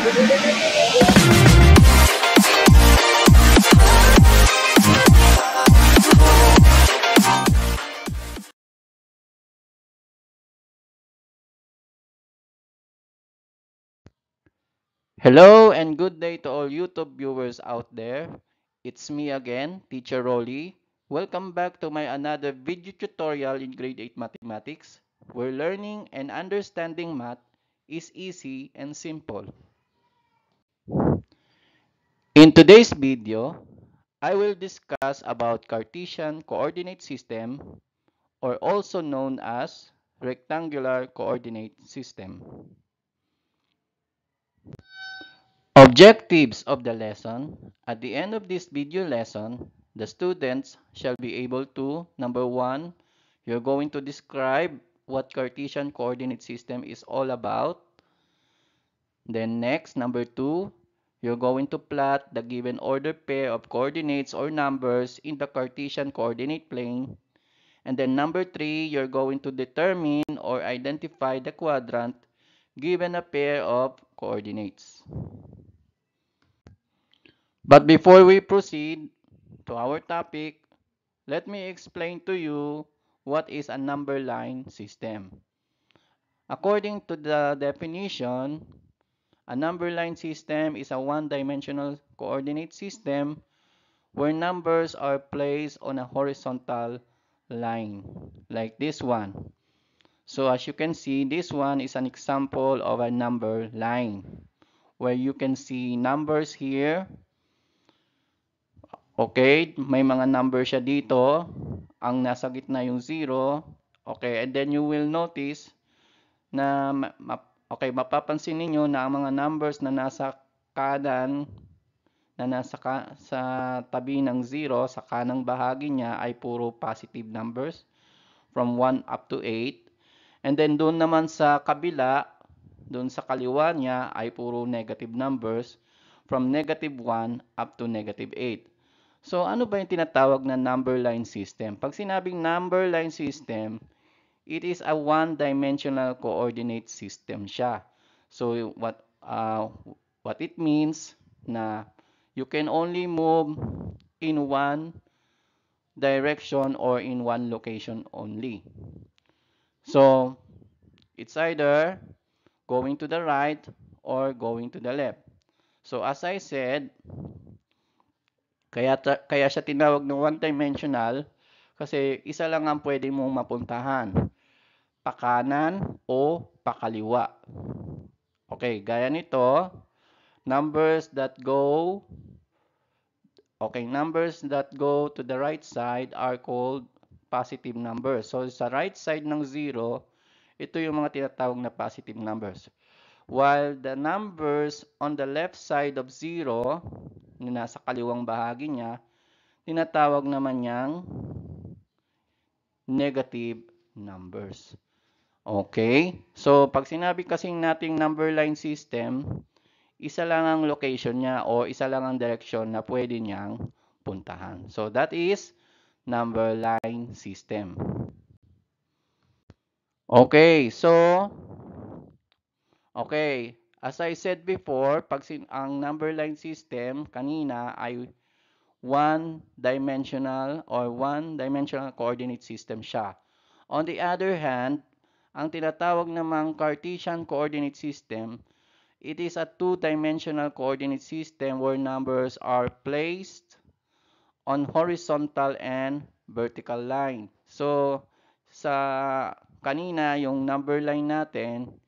Hello and good day to all YouTube viewers out there. It's me again, Teacher Rolly. Welcome back to my another video tutorial in Grade 8 Mathematics, where learning and understanding math is easy and simple. In today's video, I will discuss about Cartesian coordinate system, or also known as rectangular coordinate system. Objectives of the lesson. At the end of this video lesson, the students shall be able to, number one, you're going to describe what Cartesian coordinate system is all about. Then next, number two, you're going to plot the given order pair of coordinates or numbers in the Cartesian coordinate plane. And then number three, you're going to determine or identify the quadrant given a pair of coordinates. But before we proceed to our topic, let me explain to you what is a number line system. According to the definition, a number line system is a one-dimensional coordinate system where numbers are placed on a horizontal line, like this one. So as you can see, this one is an example of a number line, where you can see numbers here. Okay, may mga number siya dito. Ang nasa gitna yung 0. Okay, and then you will notice na mapapansin ninyo na ang mga numbers na nasa kanan, na sa tabi ng 0, sa kanang bahagi niya ay puro positive numbers from 1 up to 8. And then doon naman sa kabila, doon sa kaliwa niya ay puro negative numbers from negative 1 up to negative 8. So, ano ba yung tinatawag na number line system? Pag sinabing number line system, it is a one-dimensional coordinate system siya. So, what it means na you can only move in one direction or in one location only. So, it's either going to the right or going to the left. So, as I said, kaya siya tinawag ng one-dimensional kasi isa lang ang pwede mong mapuntahan, pakanan o pakaliwa. Okay, gaya nito, numbers that go to the right side are called positive numbers. So sa right side ng 0, ito yung mga tinatawag na positive numbers. While the numbers on the left side of 0, na nasa kaliwang bahagi niya, tinatawag naman niyang negative numbers. Okay? So, pag sinabi kasing nating number line system, isa lang ang location niya o isa lang ang direction na pwede niyang puntahan. So, that is number line system. Okay, so, as I said before, pag ang number line system kanina ay one-dimensional coordinate system siya. On the other hand, ang tinatawag namang Cartesian coordinate system, it is a two-dimensional coordinate system where numbers are placed on horizontal and vertical line. So, sa kanina, yung number line natin,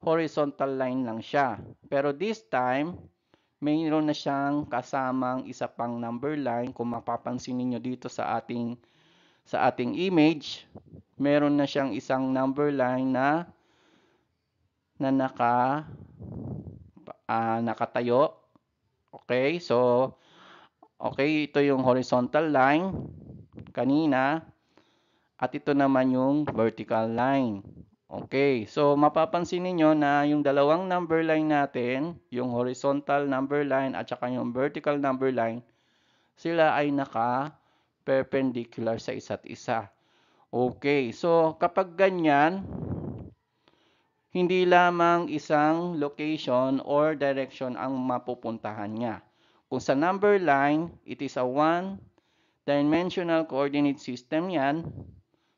horizontal line lang siya. Pero this time, mayroon na siyang kasamang isa pang number line. Kung mapapansin niyo dito sa ating image, meron na siyang isang number line na nakatayo. Okay, so ito yung horizontal line kanina at ito naman yung vertical line. Okay, so mapapansin niyo na yung dalawang number line natin, yung horizontal number line at saka yung vertical number line, sila ay naka-perpendicular sa isa't isa. Okay, so kapag ganyan, hindi lamang isang location or direction ang mapupuntahan niya. Kung sa number line, it is a one-dimensional coordinate system yan.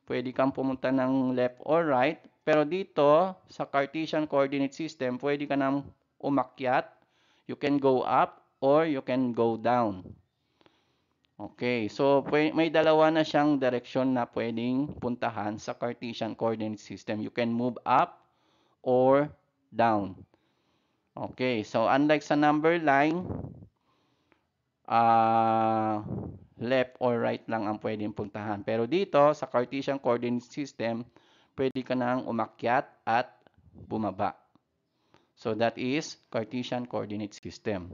Pwede kang pumunta ng left or right. Pero dito, sa Cartesian coordinate system, pwede ka nang umakyat. You can go up or you can go down. Okay, so may dalawa na siyang direksyon na pwedeng puntahan sa Cartesian coordinate system. You can move up or down. Okay, so unlike sa number line, left or right lang ang pwedeng puntahan. Pero dito, sa Cartesian coordinate system, pwede ka nang umakyat at bumaba. So that is Cartesian coordinate system.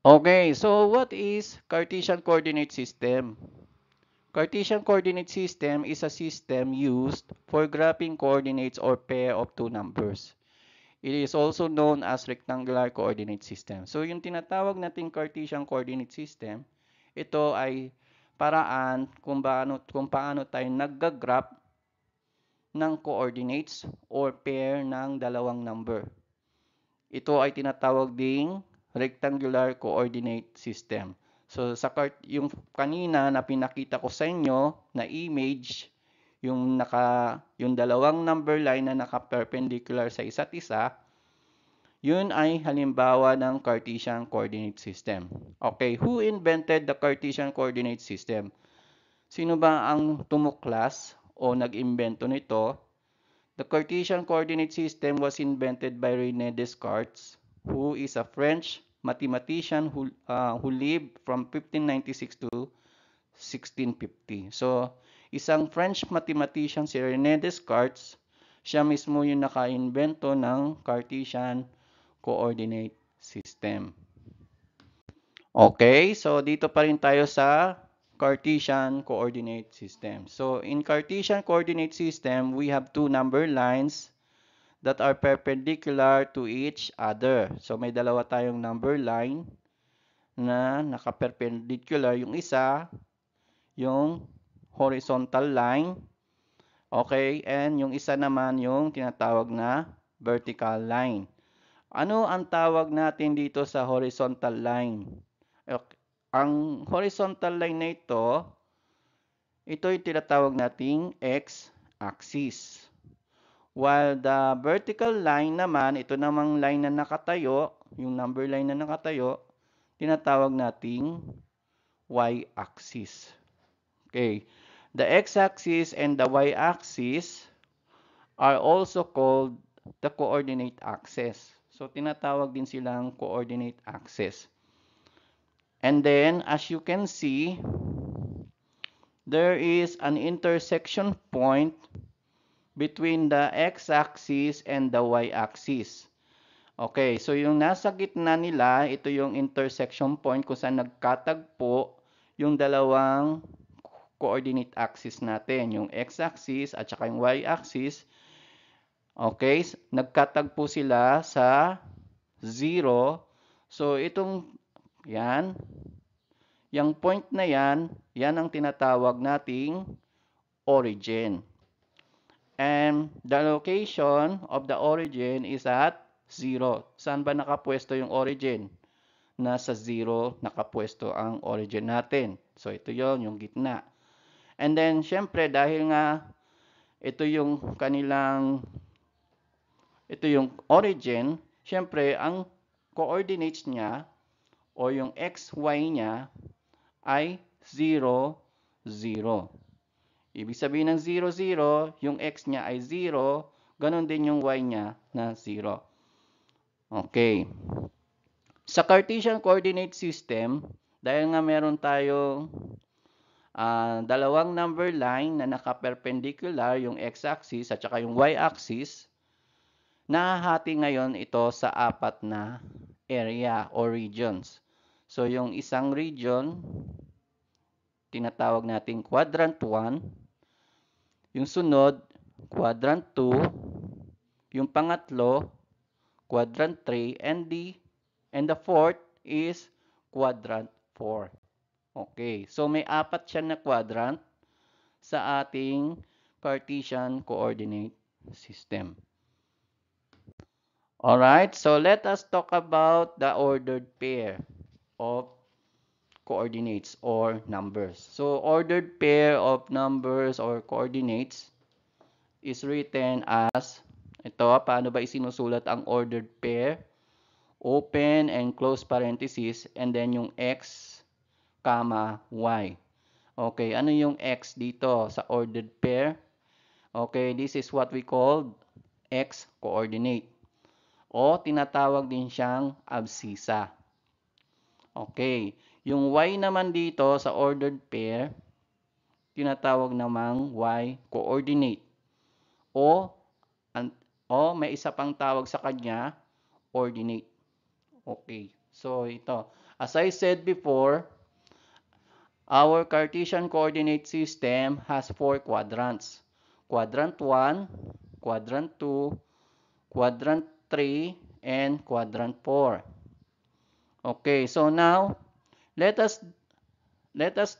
Okay, so what is Cartesian coordinate system? Cartesian coordinate system is a system used for graphing coordinates or pair of two numbers. It is also known as rectangular coordinate system. So yung tinatawag nating Cartesian coordinate system, ito ay paraan kung paano tayo nagga-graph ng coordinates or pair ng dalawang number. Ito ay tinatawag ding rectangular coordinate system. So yung kanina na pinakita ko sa inyo na image, yung dalawang number line na naka-perpendicular sa isa't isa, yun ay halimbawa ng Cartesian coordinate system. Okay, who invented the Cartesian coordinate system? Sino ba ang tumuklas o nag-imbento nito? The Cartesian coordinate system was invented by René Descartes, who is a French mathematician who lived from 1596 to 1650. So, isang French mathematician si René Descartes, siya mismo yung naka-invento ng Cartesian coordinate system. Okay, so dito pa rin tayo sa Cartesian coordinate system. So in Cartesian coordinate system, we have two number lines that are perpendicular to each other. So may dalawa tayong number line na naka-perpendicular. Yung isa, yung horizontal line. Okay, and yung isa naman yung tinatawag na vertical line. Ano ang tawag natin dito sa horizontal line? Okay. Ang horizontal line na ito yung tinatawag nating x-axis. While the vertical line naman, ito namang line na nakatayo, yung number line na nakatayo, tinatawag nating y-axis. Okay. The x-axis and the y-axis are also called the coordinate axis. So, tinatawag din silang coordinate axis. And then, as you can see, there is an intersection point between the x-axis and the y-axis. Okay, so yung nasa gitna nila, ito yung intersection point kung saan nagkatagpo yung dalawang coordinate axis natin, yung x-axis at saka yung y-axis. Okay, nagkatagpo sila sa 0. So, yan, yung point na yan ang tinatawag nating origin. And the location of the origin is at 0. Saan ba nakapwesto yung origin? Nasa 0 nakapwesto ang origin natin. So, ito yung gitna. And then, syempre, dahil nga ito yung origin, syempre, ang coordinates niya o yung xy niya ay 0, 0. Ibig sabihin ng 0, 0, yung x niya ay 0, ganun din yung y niya na 0. Okay. Sa Cartesian coordinate system, dahil nga meron tayong dalawang number line na naka-perpendicular, yung x-axis at saka yung y-axis, nahahati ngayon ito sa apat na area or regions. So, yung isang region, tinatawag natin quadrant 1. Yung sunod, quadrant 2. Yung pangatlo, quadrant 3. And the fourth is quadrant 4. Okay, so may apat siya na quadrant sa ating Cartesian coordinate system. Alright, so let us talk about the ordered pair of coordinates or numbers. So ordered pair of numbers or coordinates is written as, ito, paano ba isinusulat ang ordered pair? Open and close parenthesis and then yung x, comma, y. Okay, ano yung x dito sa ordered pair? Okay, this is what we call x coordinate o tinatawag din siyang abscissa. Okay, yung y naman dito sa ordered pair, tinatawag namang y coordinate o may isa pang tawag sa kanya, ordinate. Okay, so ito. As I said before, our Cartesian coordinate system has 4 quadrants. Quadrant 1, Quadrant 2, Quadrant 3, and Quadrant 4. Okay, so now let us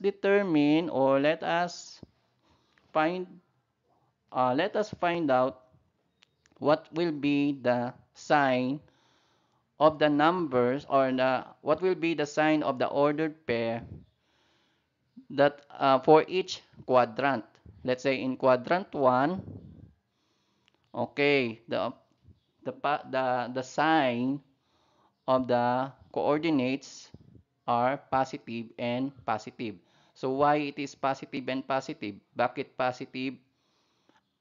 determine or find let us find out what will be the sign of the numbers or what will be the sign of the ordered pair that for each quadrant. Let's say in quadrant 1, okay, the sign of the coordinates are positive and positive. So why it is positive and positive? Bakit positive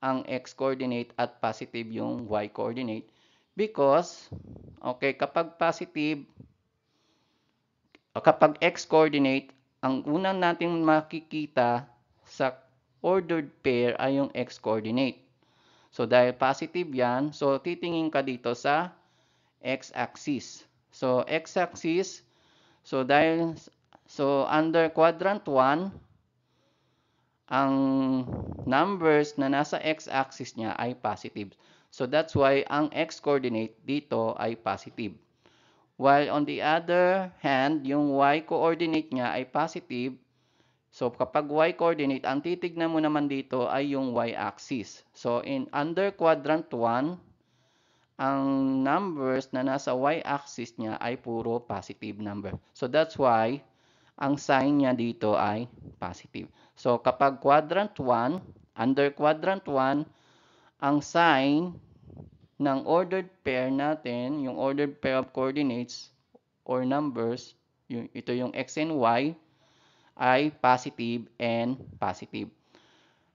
ang x coordinate at positive yung y coordinate? Because okay, kapag positive, kapag x coordinate, ang unang nating makikita sa ordered pair ay yung x coordinate. So dahil positive yan, so titingin ka dito sa x-axis. So x-axis, so under quadrant 1, ang numbers na nasa x-axis niya ay positive. So that's why ang x-coordinate dito ay positive. While on the other hand, yung y-coordinate niya ay positive. So kapag y-coordinate, ang titignan mo naman dito ay yung y-axis. So under quadrant 1, ang numbers na nasa y-axis niya ay puro positive number. So that's why ang sign niya dito ay positive. So kapag quadrant 1, under quadrant 1, ang sign ng ordered pair natin, yung ordered pair of coordinates or numbers, ito yung x and y, ay positive and positive.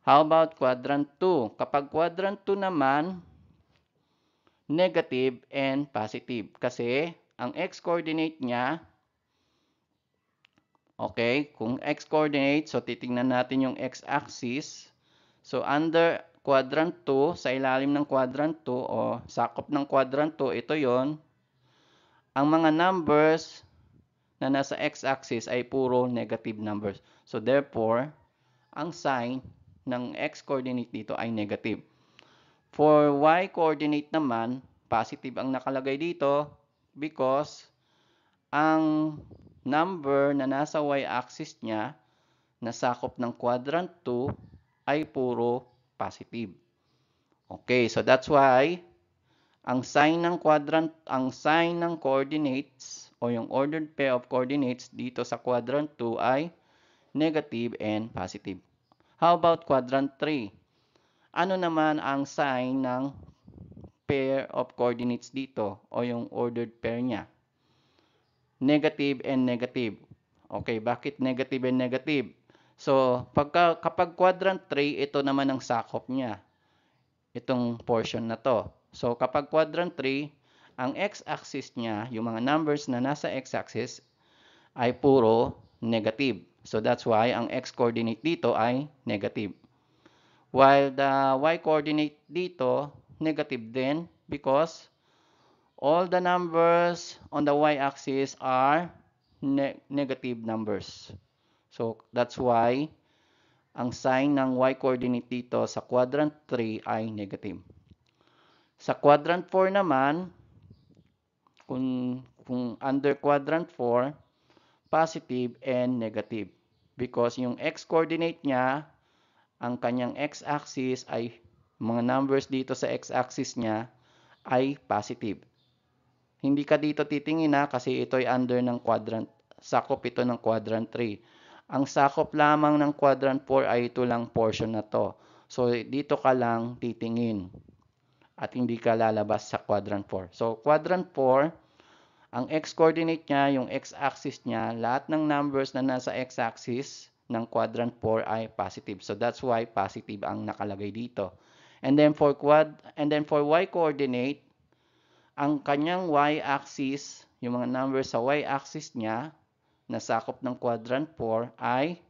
How about quadrant 2? Kapag quadrant 2 naman, negative and positive. Kasi ang x-coordinate niya, okay, kung x-coordinate, so titingnan natin yung x-axis. So under quadrant 2, sa ilalim ng quadrant 2 o sakop ng quadrant 2, ito yon. Ang mga numbers na nasa x-axis ay puro negative numbers. So therefore, ang sign ng x-coordinate dito ay negative. For y-coordinate naman, positive ang nakalagay dito because ang number na nasa y-axis niya na sakop ng quadrant 2 ay puro positive. Okay, so that's why ang sign ng coordinates o yung ordered pair of coordinates dito sa quadrant 2 ay negative and positive. How about quadrant 3? Ano naman ang sign ng pair of coordinates dito o yung ordered pair niya? Negative and negative. Okay, bakit negative and negative? So, kapag quadrant 3, ito naman ang sakop niya. Itong portion na to. So, kapag quadrant 3, ang x-axis niya, yung mga numbers na nasa x-axis, ay puro negative. So, that's why ang x-coordinate dito ay negative. While the y-coordinate dito, negative din because all the numbers on the y-axis are negative numbers. So, that's why ang sign ng y-coordinate dito sa quadrant 3 ay negative. Sa quadrant 4 naman, kung under quadrant 4, positive and negative. Because yung x-coordinate niya, ang kanyang x-axis ay mga numbers dito sa x-axis niya ay positive. Hindi ka dito titingin kasi ito ay under ng quadrant. Sakop ito ng quadrant 3. Ang sakop lamang ng quadrant 4 ay ito lang portion na to. So, dito ka lang titingin. At hindi ka lalabas sa quadrant 4. So, quadrant 4, ang x-coordinate niya, yung x-axis niya, lahat ng numbers na nasa x-axis ng quadrant 4 ay positive. So, that's why positive ang nakalagay dito. And then for y-coordinate, ang kanyang y-axis, yung mga numbers sa y-axis niya, na sakop ng quadrant 4 ay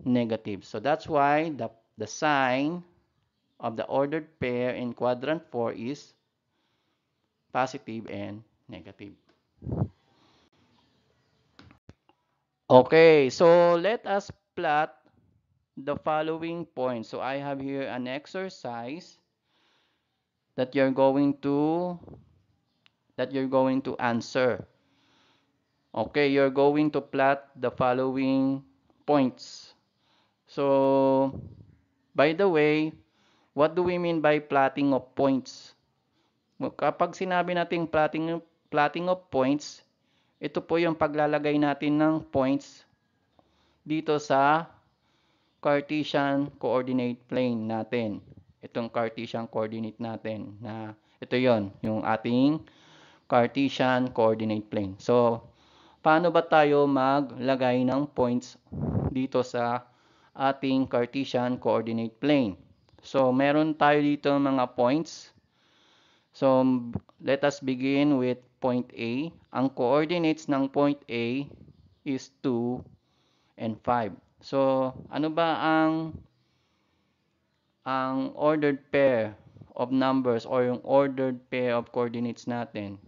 negative. So that's why the sign of the ordered pair in quadrant 4 is positive and negative. Okay, so let us plot the following points. So I have here an exercise that you're going to answer. Okay, you're going to plot the following points. So, by the way, what do we mean by plotting of points? Kapag sinabi nating plotting of points, ito po yung paglalagay natin ng points dito sa Cartesian coordinate plane natin. Itong Cartesian coordinate natin na ito yon, yung ating Cartesian coordinate plane. So, paano ba tayo maglagay ng points dito sa ating Cartesian coordinate plane? So, meron tayo dito mga points. So, let us begin with point A. Ang coordinates ng point A is 2 and 5. So, ano ba ang ordered pair of numbers or yung ordered pair of coordinates natin?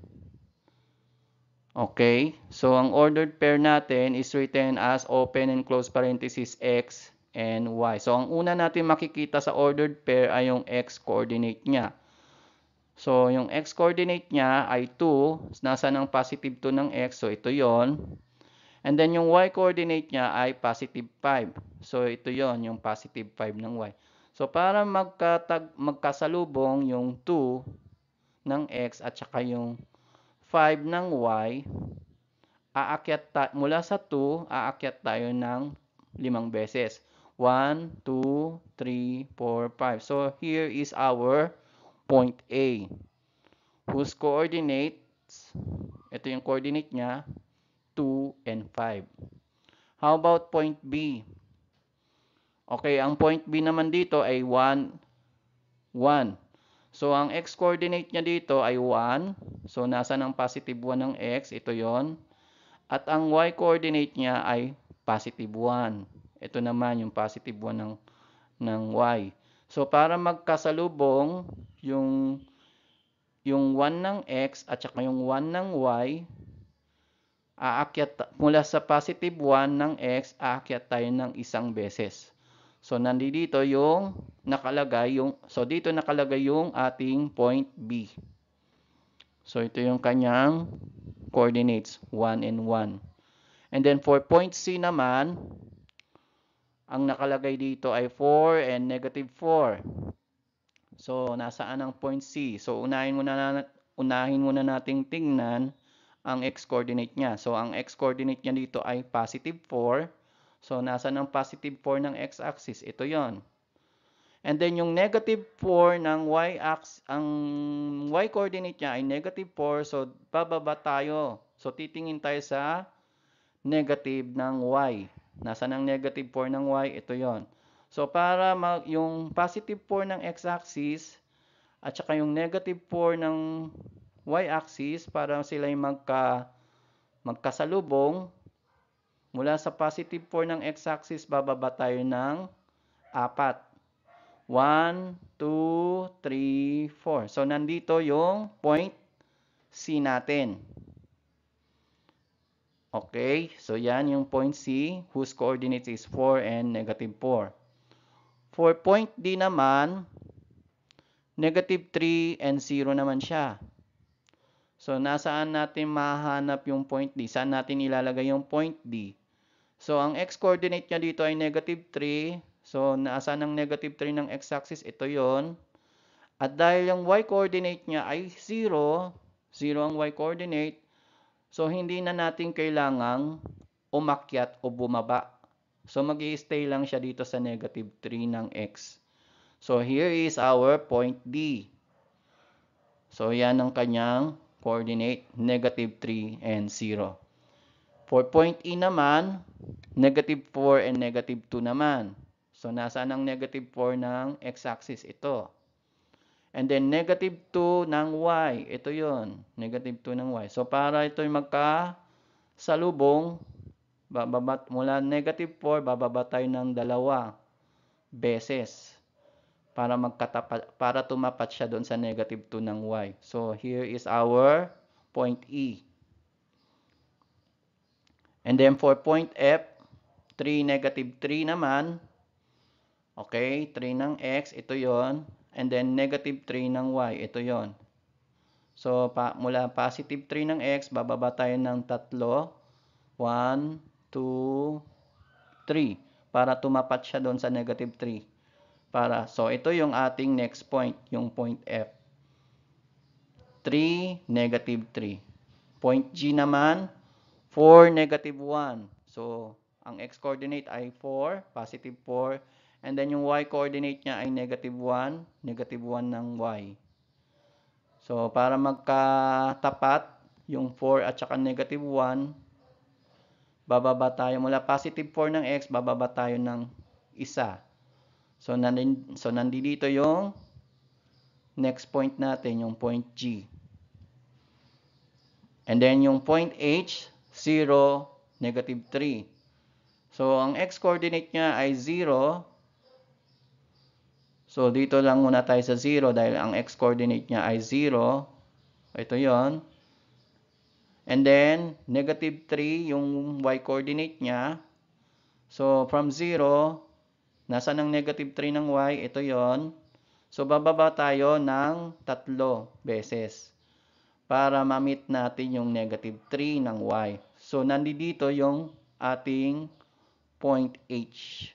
Okay, so ang ordered pair natin is written as open and close parenthesis x and y. So ang una natin makikita sa ordered pair ay yung x coordinate niya. So yung x coordinate niya ay 2, nasa ng positive 2 ng x, so ito yon. And then yung y coordinate niya ay positive 5. So ito yon, yung positive 5 ng y. So para magkasalubong yung 2 ng x at saka yung 5 ng y, mula sa 2, aakyat tayo ng 5 beses. 1, 2, 3, 4, 5. So here is our point A, whose coordinates, ito yung coordinate niya, 2 and 5. How about point B? Okay, ang point B naman dito ay 1, 1. So, ang x-coordinate niya dito ay 1. So, nasa ng positive 1 ng x. Ito yon. At ang y-coordinate niya ay positive 1. Ito naman yung positive 1 ng y. So, para magkasalubong yung 1 ng x at saka yung 1 ng y, mula sa positive 1 ng x, aakyat tayo ng isang beses. So, nandito yung nakalagay dito nakalagay yung ating point B. So, ito yung kanyang coordinates, 1 and 1. And then, for point C naman, ang nakalagay dito ay 4 and negative 4. So, nasaan ang point C? So, unahin muna nating tingnan ang x-coordinate niya. So, ang x-coordinate niya dito ay positive 4. So, nasa ng positive 4 ng x-axis? Ito yon. And then, yung negative 4 ng y-axis, ang y-coordinate niya ay negative 4. So, bababa tayo. So, titingin tayo sa negative ng y. Nasa ng negative 4 ng y? Ito yon. So, para yung positive 4 ng x-axis at saka yung negative 4 ng y-axis, para sila yung magkasalubong, mula sa positive 4 ng x-axis, bababa tayo ng 4. 1, 2, 3, 4. So, nandito yung point C natin. Okay, so yan yung point C, whose coordinates is 4 and negative 4. For point D naman, negative 3 and 0 naman siya. So, nasaan natin mahanap yung point D? Saan natin ilalagay yung point D? So, ang x-coordinate niya dito ay negative 3. So, nasaan ang negative 3 ng x-axis? Ito yon. At dahil yung y-coordinate niya ay 0, 0 ang y-coordinate, so hindi na natin kailangang umakyat o bumaba. So, mag-i-stay lang siya dito sa negative 3 ng x. So, here is our point D. So, yan ang kanyang coordinate, negative 3 and 0. For point E naman, negative 4 and negative 2 naman. So, nasaan ang negative 4 ng x-axis? Ito. And then, negative 2 ng y. Ito yon, negative 2 ng y. So, para ito'y magkasalubong, mula negative 4, bababa tayo ng 2 beses para tumapat siya doon sa negative 2 ng y. So, here is our point E. And then, for point F, 3, negative 3 naman. Okay, 3 ng x, ito yon. And then, negative 3 ng y, ito yon. So, mula positive 3 ng x, bababa tayo ng 3. 1, 2, 3. Para tumapat siya doon sa negative 3. So, ito yung ating next point, yung point F. 3, negative 3. Point G naman, 4, negative 1. So, ang x-coordinate ay 4, positive 4. And then, yung y-coordinate niya ay negative 1 ng y. So, para magkatapat, yung 4 at saka negative 1, bababa tayo mula positive 4 ng x, bababa tayo ng 1. So, nandito yung next point natin, yung point G. And then, yung point H, 0, negative 3. So, ang x-coordinate niya ay 0. So, dito lang muna tayo sa 0 dahil ang x-coordinate niya ay 0. Ito yon. And then, negative 3, yung y-coordinate niya. So, from 0, nasaan ang negative 3 ng y? Ito yon. So, bababa tayo ng 3 beses para ma-meet natin yung negative 3 ng y. So, nandito yung ating point H.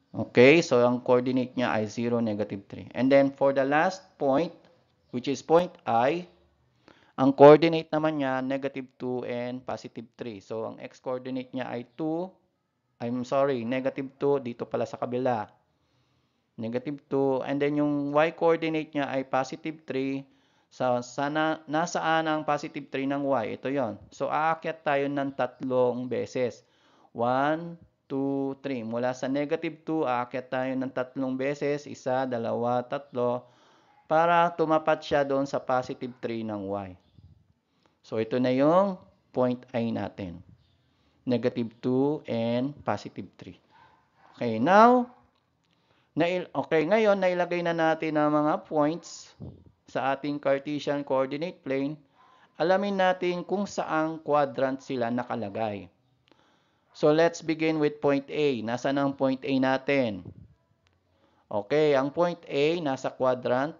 Okay, so ang coordinate niya ay 0, negative 3. And then, for the last point, which is point I, ang coordinate naman niya, negative 2 and positive 3. So, ang x-coordinate niya ay 2. Negative 2 dito pala sa kabila. Negative 2. And then, yung y-coordinate niya ay positive 3. So, nasaan ang positive 3 ng y? Ito yon. So, aakyat tayo ng 3 beses. 1, 2, 3. Mula sa negative 2, aakyat tayo ng 3 beses. 1, 2, 3. Para tumapat siya doon sa positive 3 ng y. So, ito na yung point I natin. Negative 2 and positive 3. Okay, ngayon, nailagay na natin ang mga points sa ating Cartesian coordinate plane. Alamin natin kung saang quadrant sila nakalagay. So, let's begin with point A. Nasaan ang point A natin? Okay, ang point A nasa quadrant.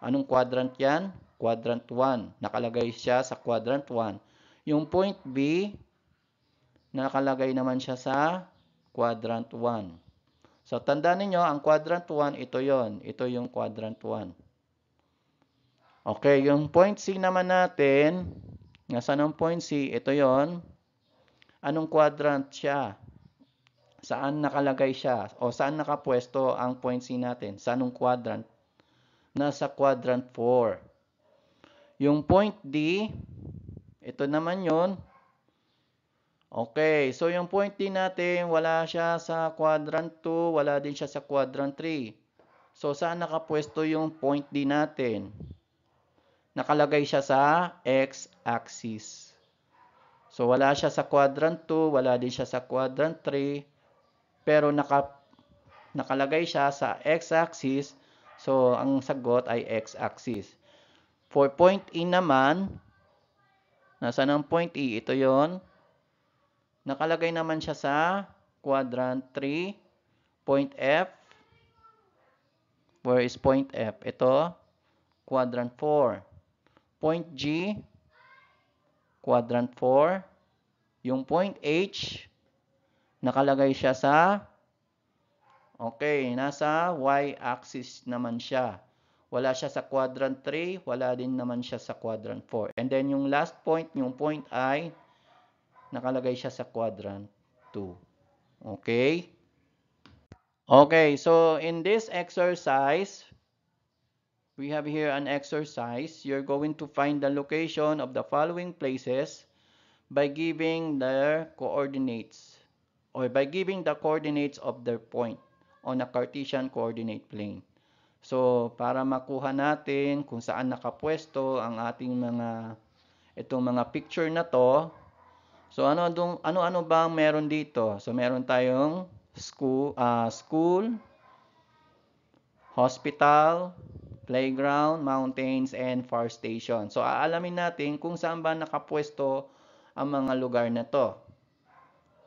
Anong quadrant yan? Quadrant 1. Nakalagay siya sa quadrant 1. Yung point B, nakalagay naman siya sa quadrant 1. So, tandaan ninyo, ang quadrant 1, ito yon. Ito yung quadrant 1. Okay, yung point C naman natin, nasaan ang point C? Ito yon. Anong quadrant siya? Saan nakalagay siya? O saan nakapwesto ang point C natin? Sa anong quadrant? Nasa quadrant 4. Yung point D, ito naman yon. Okay, so yung point D natin, wala siya sa quadrant 2, wala din siya sa quadrant 3. So, saan nakapwesto yung point D natin? Nakalagay siya sa x-axis. So, wala siya sa quadrant 2, wala din siya sa quadrant 3, pero nakalagay siya sa x-axis. So, ang sagot ay x-axis. For point E naman, nasaan ang point E? Ito yon. Nakalagay naman siya sa quadrant 3. Point F. Where is point F? Ito, quadrant 4. Point G, quadrant 4. Yung point H, nakalagay siya sa, okay, nasa y-axis naman siya. Wala siya sa quadrant 3, wala din naman siya sa quadrant 4. And then yung last point, yung point I, nakalagay siya sa quadrant 2. Okay? Okay, so in this exercise, we have here an exercise. You're going to find the location of the following places by giving their coordinates or by giving the coordinates of their point on a Cartesian coordinate plane. So, para makuha natin kung saan nakapwesto ang ating itong mga picture na to. So, ano bang meron dito? So, meron tayong school, hospital, playground, mountains, and fire station. So, aalamin natin kung saan ba nakapwesto ang mga lugar na to.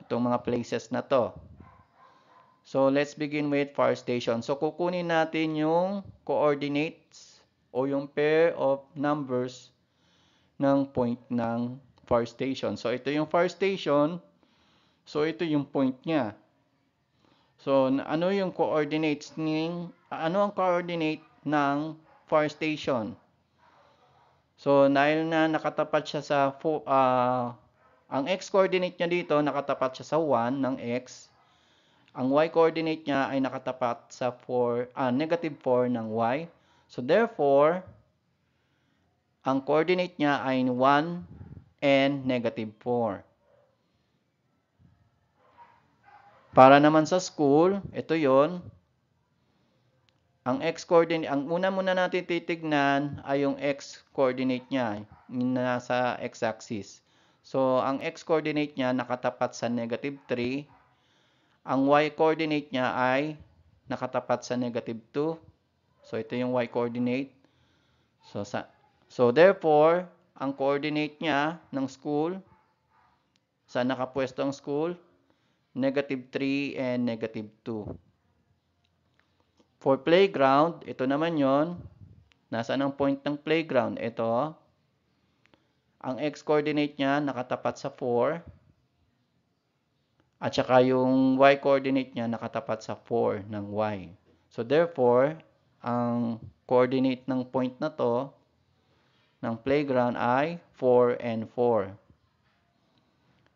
Itong mga places na to. So, let's begin with fire station. So, kukunin natin yung coordinates o yung pair of numbers ng point ng fire station. So, ito yung fire station. So, ito yung point niya. So, ano yung coordinates ano ang coordinate ng fire station? So, dahil na nakatapat siya sa ang x-coordinate niya dito, nakatapat siya sa 1 ng x. Ang y-coordinate niya ay nakatapat sa negative 4 ng y. So, therefore, ang coordinate niya ay 1 and negative 4. Para naman sa school, ito yon. Ang x-coordinate, ang una muna natin titignan ay yung x-coordinate niya, nasa x-axis. So, ang x-coordinate niya nakatapat sa negative 3. Ang y-coordinate niya ay nakatapat sa negative 2. So, ito yung y-coordinate. So, therefore, ang coordinate niya ng school, saan nakapwesto ang school? Negative 3 and negative 2. For playground, ito naman yon. Nasaan ang point ng playground? Ito. Ang x-coordinate niya nakatapat sa 4. At saka yung y-coordinate niya nakatapat sa 4 ng y. So, therefore, ang coordinate ng point na to, ng playground ay 4 and 4.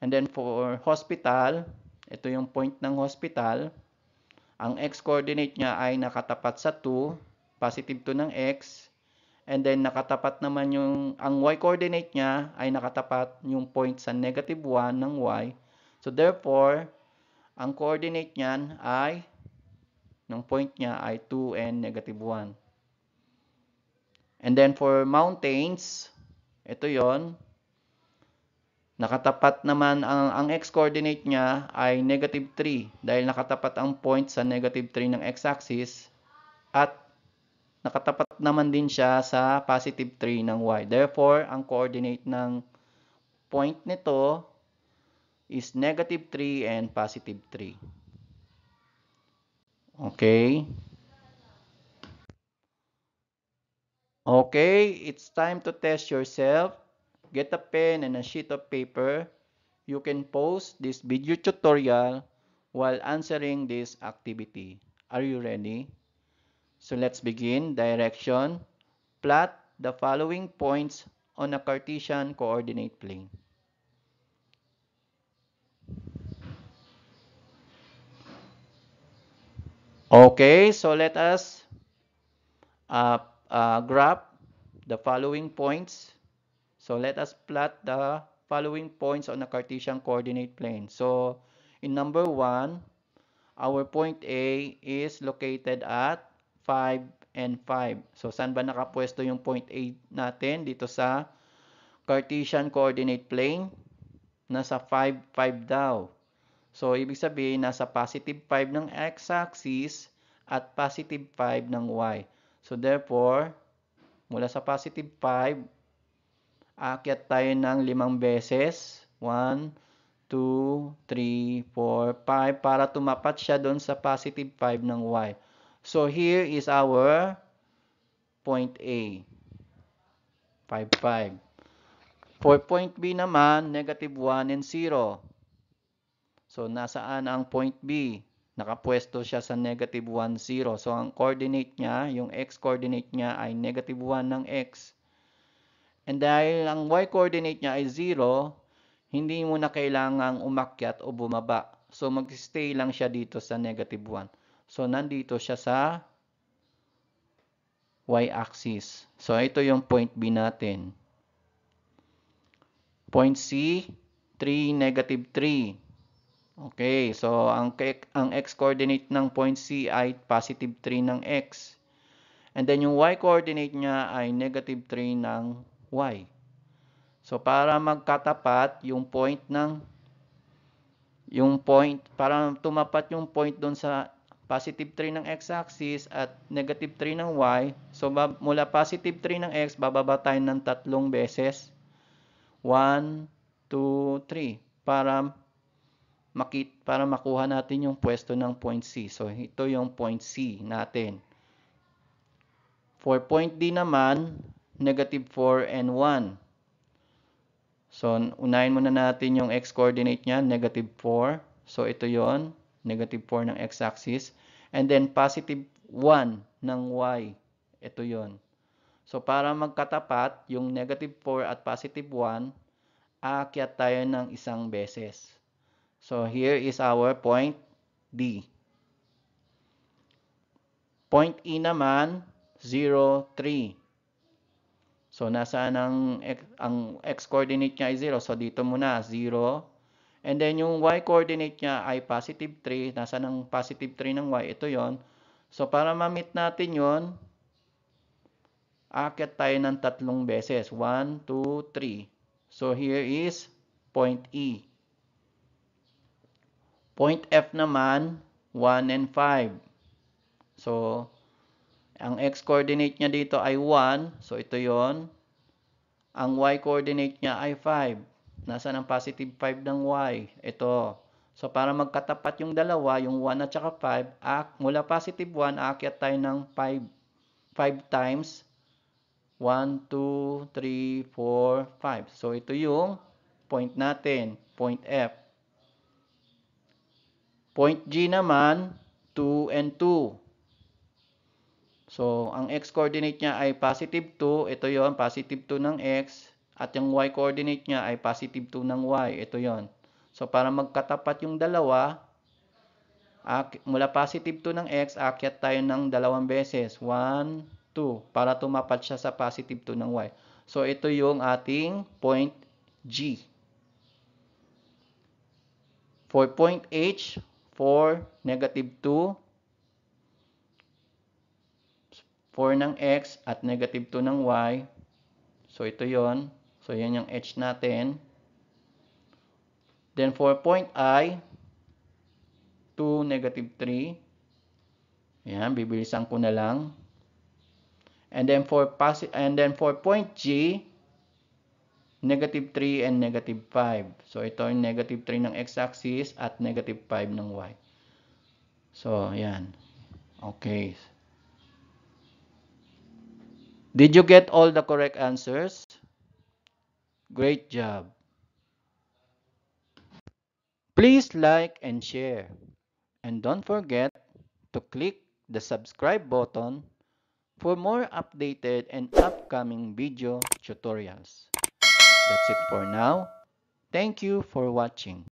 And then for hospital, ito yung point ng hospital. Ang x-coordinate niya ay nakatapat sa 2, positive 2 ng x. And then nakatapat naman ang y-coordinate niya ay nakatapat yung point sa negative 1 ng y. So therefore, ang coordinate niyan ay, ng point niya ay 2 and negative 1. And then for mountains, ito yon. Nakatapat naman ang x-coordinate niya ay negative 3 dahil nakatapat ang point sa negative 3 ng x-axis at nakatapat naman din siya sa positive 3 ng y. Therefore, ang coordinate ng point nito is negative 3 and positive 3. Okay? Okay, it's time to test yourself. Get a pen and a sheet of paper. You can pause this video tutorial while answering this activity. Are you ready? So let's begin. Direction. Plot the following points on a Cartesian coordinate plane. Okay, so let us graph the following points. So let us plot the following points on a Cartesian coordinate plane. So in number 1, our point A is located at 5 and 5. So saan ba nakapwesto yung point A natin? Dito sa Cartesian coordinate plane. Nasa 5, 5 daw. So ibig sabihin, nasa positive 5 ng x-axis at positive 5 ng y. So therefore, mula sa positive 5, aakyat tayo ng 5 beses. 1, 2, 3, 4, 5 para tumapat siya doon sa positive 5 ng y. So here is our point A. 5, 5. For point B naman, negative 1 and 0. So, nasaan ang point B? Nakapwesto siya sa negative 1, 0. So, ang coordinate niya, yung x-coordinate niya ay negative 1 ng x. And dahil ang y-coordinate niya ay 0, hindi mo na kailangang umakyat o bumaba. So, mag-stay lang siya dito sa negative 1. So, nandito siya sa y-axis. So, ito yung point B natin. Point C, 3, negative 3. Okay, so ang x-coordinate ng point C ay positive 3 ng x. And then yung y-coordinate niya ay negative 3 ng y. So para magkatapat para tumapat yung point doon sa positive 3 ng x-axis at negative 3 ng y. So mula positive 3 ng x, bababa tayo ng 3 beses. 1, 2, 3 para makuha natin yung pwesto ng point C. So, ito yung point C natin. For point D naman, negative 4 and 1. So, unahin muna natin yung x-coordinate niya, negative 4. So, ito yon, negative 4 ng x-axis. And then, positive 1 ng y. Ito yon. So, para magkatapat, yung negative 4 at positive 1, aakyat tayo ng isang beses. So, here is our point D. Point E naman, 0, 3. So, nasaan ang x-coordinate niya ay 0. So, dito muna, 0. And then, yung y-coordinate niya ay positive 3. Nasaan ang positive 3 ng y? Ito yon. So, para ma-meet natin yon, aakyat tayo ng 3 beses. 1, 2, 3. So, here is point E. Point F naman, 1 and 5. So, ang x-coordinate niya dito ay 1. So, ito yon. Ang y-coordinate niya ay 5. Nasaan ang positive 5 ng y? Ito. So, para magkatapat yung dalawa, yung 1 at saka 5, mula positive 1, aakyat tayo ng 5 times 1, 2, 3, 4, 5. So, ito yung point natin, point F. Point G naman, 2 and 2. So, ang x-coordinate niya ay positive 2. Ito yon, positive 2 ng x. At yung y-coordinate niya ay positive 2 ng y. Ito yon. So, para magkatapat yung dalawa, mula positive 2 ng x, aakyat tayo ng dalawang beses. 1, 2. Para tumapat siya sa positive 2 ng y. So, ito yung ating point G. For point H, 4, negative 2, 4 ng x at negative 2 ng y. So, ito yon. So, yan yung h natin. Then, for point I, 2, negative 3. Yan, bibilisan ko na lang. And then, for point G, negative 3 and negative 5. So, ito yung negative 3 ng x-axis at negative 5 ng y. So, yan. Okay. Did you get all the correct answers? Great job. Please like and share. And don't forget to click the subscribe button for more updated and upcoming video tutorials. That's it for now. Thank you for watching.